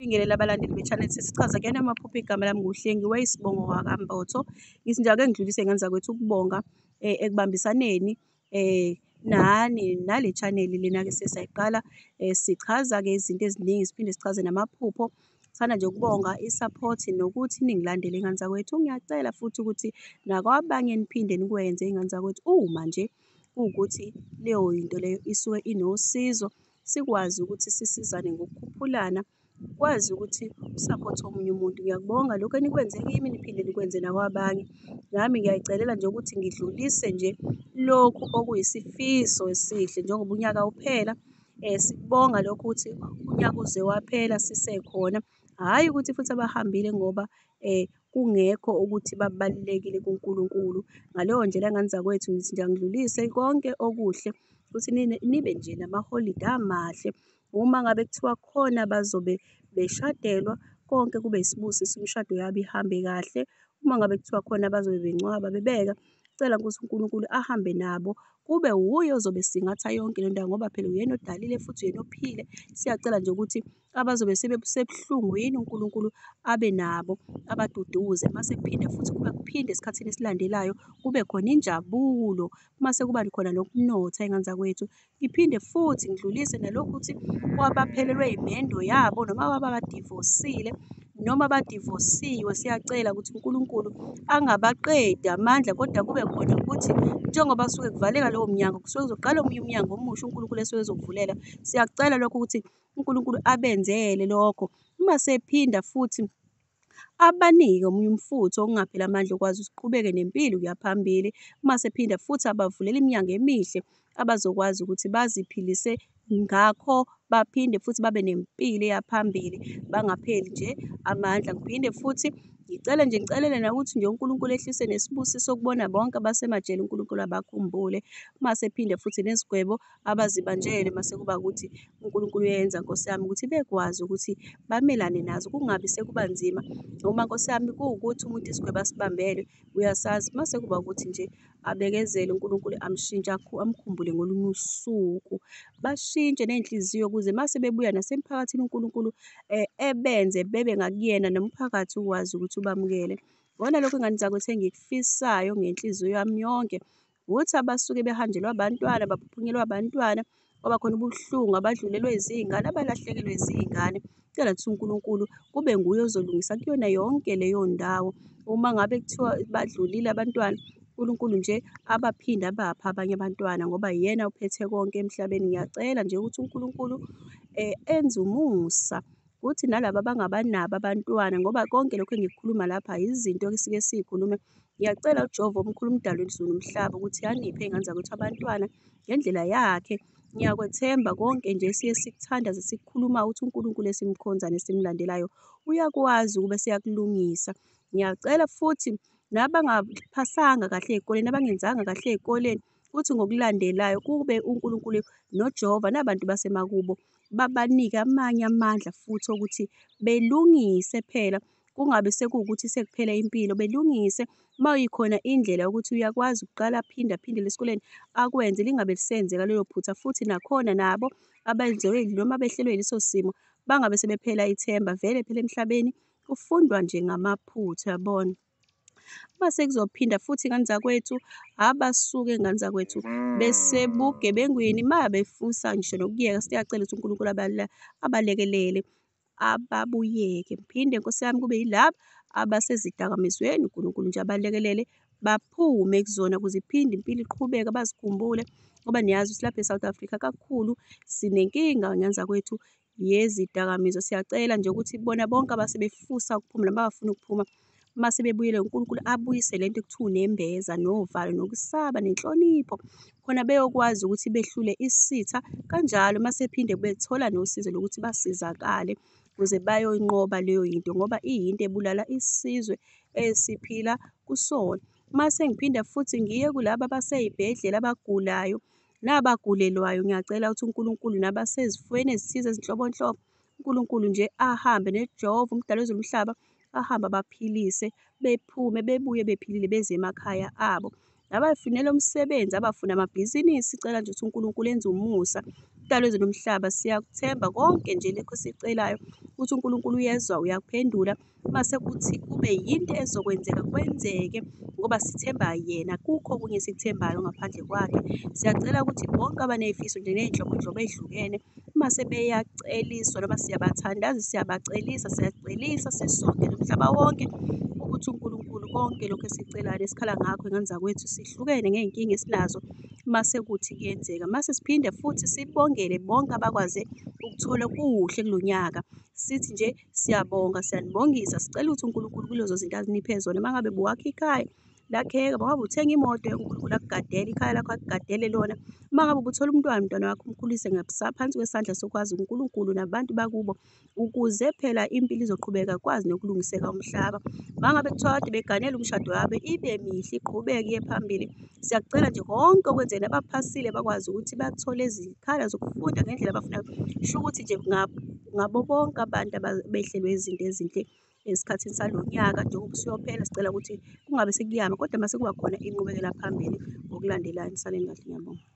Bingelela abalandeli be-channel sesichaza kuyona amaphupho. Igama lami nguHlengiwe Isibongo wakamBotho. Ngithi nje ake ngidlulise ngane zakwethu ukubonga ekubambisaneni nani nale channel lena-ke sesayiqala. Sichaza-ke izinto eziningi siphinde sichaze namaphupho. Sithanda nje ukubonga i-support nokuthi ningilandele iy'ngane zakwethu. Ngiyacela futhi ukuthi nakwabanye niphinde nikwenze iy'ngane zakwethu uma nje kuwukuthi leyo yinto leyo isuke inosizo, sikwazi ukuthi sisizane ngokukhuphulana, kwazi ukuthi usaphothe omunye umuntu. Ngiyakubonga lokhu enikwenze kimi niphinde nikwenze nakwabanye. Nami ngiyayicelela nje ukuthi ngidlulise nje lokhu okuyisifiso esihle njengoba unyaka uphela. Sikubonga lokhu ukuthi unyaka uze waphela sisekhona, hhayi ukuthi futhi abahambile ngoba kungekho ukuthi babalulekile kuNkulunkulu. Ngaleyo ndlela ngane zakwethu ngithi nje angidlulise konke okuhle ukuthi nibe nje namaholidi amahle. Uma ngabe kuthiwa khona bazobe beshadelwa, konke kube yisibusiso, imishado yabo ihambe kahle. Uma ngabe kuthiwa khona bazobe bengcwaba bebeka, cela ukuthi uNkulunkulu ahambe nabo, kube wuye ozobe esingatha yonke le ndawo ngoba phela uyena odalile futhi uyena ophile. Siyacela nje ukuthi abazobe sebuhlungwini uNkulunkulu abe nabo, abaduduze. Mase kuphinde futhi kuphinde esikhathini esilandelayo kube khona injabulo, mase kuba khona nokunotha iy'ngane zakwethu. Ngiphinde futhi ngidlulise nalokhu ukuthi kwabaphelelwe imendo yabo noma abadivosile noma badivosiwe, siyacela ukuthi uNkulunkulu angabaqedi amandla, kodwa kube khona ukuthi njengoba kusuke kuvaleka lowo mnyango kusuke kuzoqala omunye umnyango omusha uNkulunkulu esuke ezokuvulela. Siyakucela lokho ukuthi uNkulunkulu abenzele lokho. Uma sephinda futhi abanike omunye umfutho okungapheli amandla okwazi ukuthi uqhubeke nempilo ukuya phambili. Uma sephinda futhi abavulela iminyango emihle abazokwazi ukuthi baziphilise ngakho, baphinde futhi babe nempilo eya phambili, bangapheli nje amandla. Ngiphinde futhi ngicelele nakuthi nje uNkulunkulu ehlise nesibusiso sokubona bonke abasemajele uNkulunkulu abakhumbule. Mase phinde futhi nezigwebo abazibanjele mase kuba ukuthi uNkulunkulu uyenza Nkosi yami ukuthi bekwazi ukuthi bamelane nazo, kungabi sekuba nzima. Noma Nkosi yami kuwukuthi umuntu isigwebo asibambele uyasazi, mase kuba ukuthi nje abekezele uNkulunkulu amshintshe amkhumbule ngolunye usuku. Bashintshe ney'nhliziyo ukuze mase bebuya nasemphakathini uNkulunkulu ebenze bebe ngakuyena nomphakathi ukwazi ukuthi ubamukele. Ngibona lokho iy'ngane zakwethu engikufisayo ngenhliziyo yami yonke ukuthi abasuke behanjelwe abantwana, baphuphunyelwe abantwana, ngoba khona ubuhlungu, abadlulelwe izingane, abalahlekelwe izingane. Cela ukuthi uNkulunkulu kube nguye ozolungisa kuyona yonke leyo ndawo. Uma ngabe kuthiwa badlulile abantwana, uNkulunkulu nje abaphinde abaphe abanye abantwana ngoba yena uphethe konke emhlabeni. Ngiyacela nje ukuthi uNkulunkulu enze umusa ukuthi nalaba abangabanabo abantwana, ngoba konke lokhu engikukhuluma lapha izinto esike siyikhulume. Ngiyacela uJehova omkhulu, umdali wezulu nomhlaba, ukuthi aniphe iy'ngane zakwethu abantwana ngendlela yakhe. Ngiyakwethemba konke nje siye sikuthandaze sikukhulumayo ukuthi uNkulunkulu esimkhonza nesimlandelayo uyakwazi ukube seyakulungisa. Ngiyacela futhi nabangaphasanga kahle ey'koleni, abangenzanga kahle ey'koleni, futhi ngokulandelayo kube uNkulunkulu noJehova nabantu basemakubo babanike amanye amandla futhi okuthi belungise phela. Kungabe sekuwukuthi sekuphela impilo, belungise. Uma ikhona indlela yokuthi uyakwazi ukuqala aphindele esikoleni akwenze, lingabe lisenzeka lelo phutha. Futhi nakhona nabo abenziwe noma behlelwe yileso simo bangabe sebephela ithemba. Vele phela emhlabeni kufundwa nje ngamaphutha, yabona. Mase kuzophinda futhi iy'ngane zakwethu abasuke iy'ngane zakwethu besebugebengwini uma befisa ngisho nokuyeka, siyacela ukuthi uNkulunkulu abalekelele ababuyeke. Phinde Nkosi yami kube yilaba abasezidakamizweni, uNkulunkulu nje abalekelele baphume kuzona ukuze iphinde impilo iqhubeke, bazikhumbule ngoba niyazi ukuthi lapha e-South Africa kakhulu sinenkinga iy'ngane zakwethu yezidakamizwa. Siyacela nje ukuthi bona bonke abasebefusa ukuphuma nabangafuni ukuphuma mase bebuyele uNkulunkulu abuyise lento ekuthiwa unembeza, novalo, nokusaba, nenhlonipho, khona beyokwazi ukuthi behlule isitha kanjalo mase phinde bethola nosizo lokuthi basizakale ukuze bayoyinqoba leyo yinto ngoba iyinto ebulala isizwe esiphila kusona. Mase ngiphinda futhi ngiye kulaba abasey'bhedlela abagulayo nabagulelwayo, ngiyacela ukuthi uNkulunkulu nabasezifweni ezithize ezinhlobonhlobo, uNkulunkulu nje ahambe noJehova umdali wezulu nomhlaba ahambe abaphilise, bephume bebuye bephilile beze emakhaya abo. Nabafunela umsebenzi, abafuna amabhizinisi, cela nje ukuthi uNkulunkulu enze umusa Mdali wezulu nomhlaba, siyakuthemba konke nje lokho esicelayo ukuthi uNkulunkulu uyezwa, uyakuphendula. Mase kuthi kube yinto ezokwenzeka kwenzeke ngoba sithemba yena, akukho okunye esikuthembayo ngaphandle kwakhe. Siyacela ukuthi bonke abaney'fiso nje ney'nhlobonhlobo ey'hlukene mase beyaceliswa noma siyabathandaza, siyacelisa sisonke nomhlaba wonke ukuthi uNkulunkulu konke lokhu esicelayo nesikhala ngakho ey'ngane zakwethu sihlukene ngey'nkinga esinazo mase kuthi kuyenzeka. Mase siphinde futhi sibongele bonke abakwaze ukuthola okuhle kulo nyaka. Sithi nje siyabonga, siyanibongisa, sicela ukuthi uNkulunkulu kulezo zinto aziniphe zona. Uma ngabe buwakha ikhaya lakheka, uma ngabe uthenga imoto, uNkulunkulu akugadele, ikhaya lakho akugadele lona. Uma ngabe ubuthola umntwana wakho umkhulise ngaphansi kwesandla sokwazi uNkulunkulu nabantu bakubo ukuze phela impilo izoqhubeka kwazi nokulungiseka umhlaba. Uma ngabe kuthiwa kade beganele umshado wabo ibe mihle iqhubeke iye phambili. Siyakucela nje konke okwenzeke nabaphasile bakwazi ukuthi bathole ezikhala zokufunda ngendlela abafunayo. Sho ukuthi nje ngabo bonke abantu behlelwe izinto ezinhle esikhathini salo nyaka. Njengoba usuyophela sicela ukuthi kungabe sekuyama kodwa mase kuba khona inqubekela phambili ngokulandelayo. Nisaleni kahle, ngiyabonga.